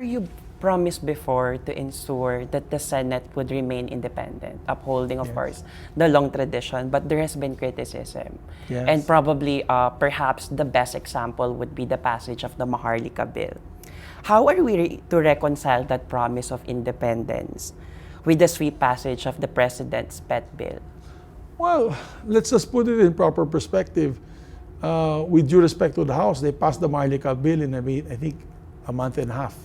You promised before to ensure that the Senate would remain independent, upholding, of course, the long tradition, but there has been criticism. Yes. And probably, perhaps, the best example would be the passage of the Maharlika bill. How are we to reconcile that promise of independence with the sweep passage of the President's pet bill? Well, let's just put it in proper perspective. With due respect to the House, they passed the Maharlika bill in, I think, a month and a half.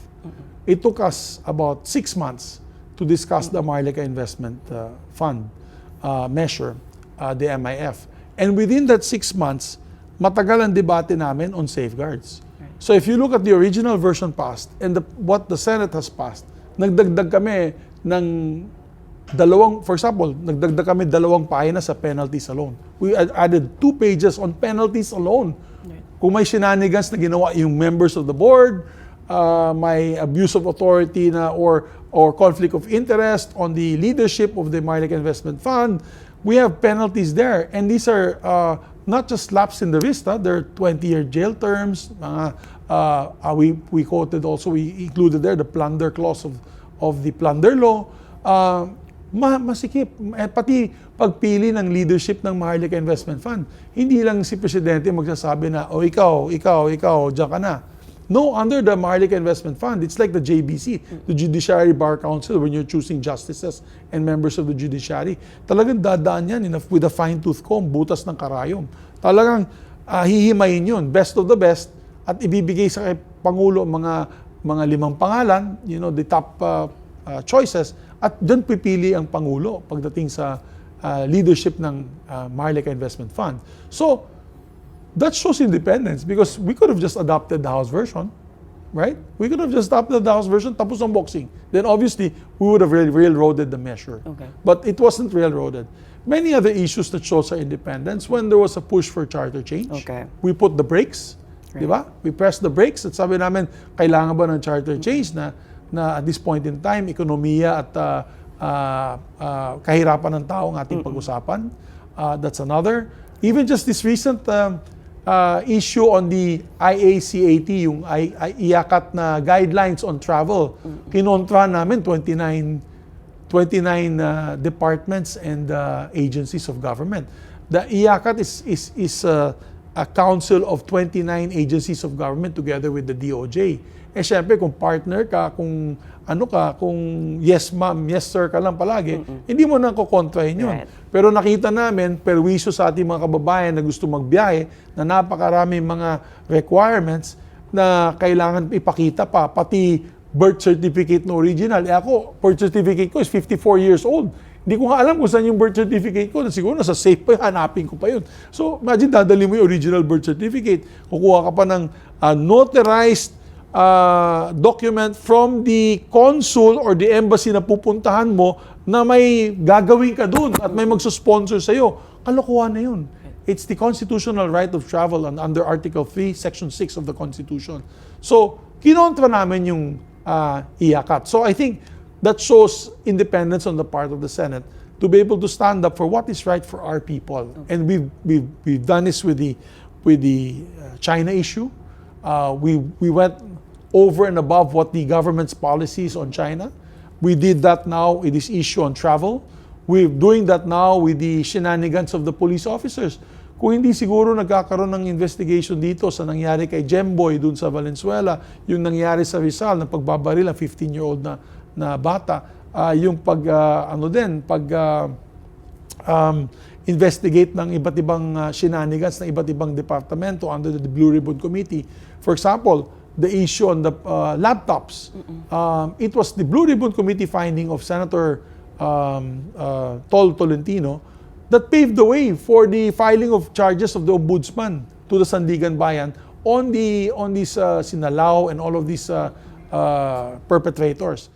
It took us about 6 months to discuss the Maharlika Investment Fund measure, the MIF. And within that 6 months, matagal ang debate namin on safeguards. So if you look at the original version passed and what the Senate has passed, nagdagdag kami ng for example, nagdagdag kami 2 pahina sa penalties alone. We added 2 pages on penalties alone. Kung may shenanigans na ginawa yung members of the board, may abuse of authority na or conflict of interest on the leadership of the Maharlika Investment Fund, we have penalties there. And these are not just slaps in the wrist, they're 20-year jail terms. We quoted also, we included there the plunder clause of the plunder law. Masikip. Pati pagpili ng leadership ng Maharlika Investment Fund. Hindi lang si Presidente magsasabi na, ikaw, diyan ka na. No, under the Maharlika Investment Fund, it's like the JBC, the Judiciary Bar Council, when you're choosing justices and members of the judiciary. Talagang dadaan yan with a fine-tooth comb, butas ng karayom. Talagang hihimayin yun, best of the best, at ibibigay sa Pangulo mga 5 pangalan, the top choices, at dyan pipili ang Pangulo pagdating sa leadership ng Maharlika Investment Fund. So, that shows independence because we could have just adopted the House version, right? We could have just adopted the House version, tapos ang boxing. Then obviously, we would have railroaded the measure. Okay. But it wasn't railroaded. Many other issues that shows our independence, when there was a push for charter change, we put the brakes, di ba? We pressed the brakes at sabi namin, kailangan ba ng charter change na at this point in time, ekonomiya at kahirapan ng tao ang ating pag-usapan. That's another. Even just this recent issue on the IACAT, yung IACAT na guidelines on travel. Kinontra namin 29 departments and agencies of government. The IACAT is a council of 29 agencies of government together with the DOJ. Syempre, kung partner ka, kung yes ma'am, yes sir ka lang palagi, hindi mo na kukontrahin yun. Right. Pero nakita namin, perwisyo sa ating mga kababayan na gusto magbiyahe, na napakarami mga requirements na kailangan ipakita pa, pati birth certificate na original. Ako, birth certificate ko is 54 years old. Hindi ko nga alam kung saan yung birth certificate ko. Siguro nasa safe pa, hanapin ko pa yun. So, imagine, dadali mo yung original birth certificate. Kukuha ka pa ng notarized document from the consul or the embassy na pupuntahan mo na may gagawin ka dun at may magsusponsor sa'yo. Kalokohan na yun. It's the constitutional right of travel under Article 3, Section 6 of the Constitution. So, kinontra namin yung IACAT. So, I think that shows independence on the part of the Senate to be able to stand up for what is right for our people. And we've done this with the China issue. We went over and above what the government's policies on China. We did that now with this issue on travel. We're doing that now with the shenanigans of the police officers. Kung hindi siguro nagkakaroon ng investigation dito sa nangyari kay Jemboy dun sa Valenzuela, yung nangyari sa Rizal na pagbabaril ng 15-year-old na bata, yung investigate ng iba't ibang shenanigans ng iba't ibang departamento under the Blue Ribbon Committee. For example, the issue on the laptops. It was the Blue Ribbon Committee finding of Senator Tolentino that paved the way for the filing of charges of the Ombudsman to the Sandigan Bayan on these Sinalao and all of these perpetrators.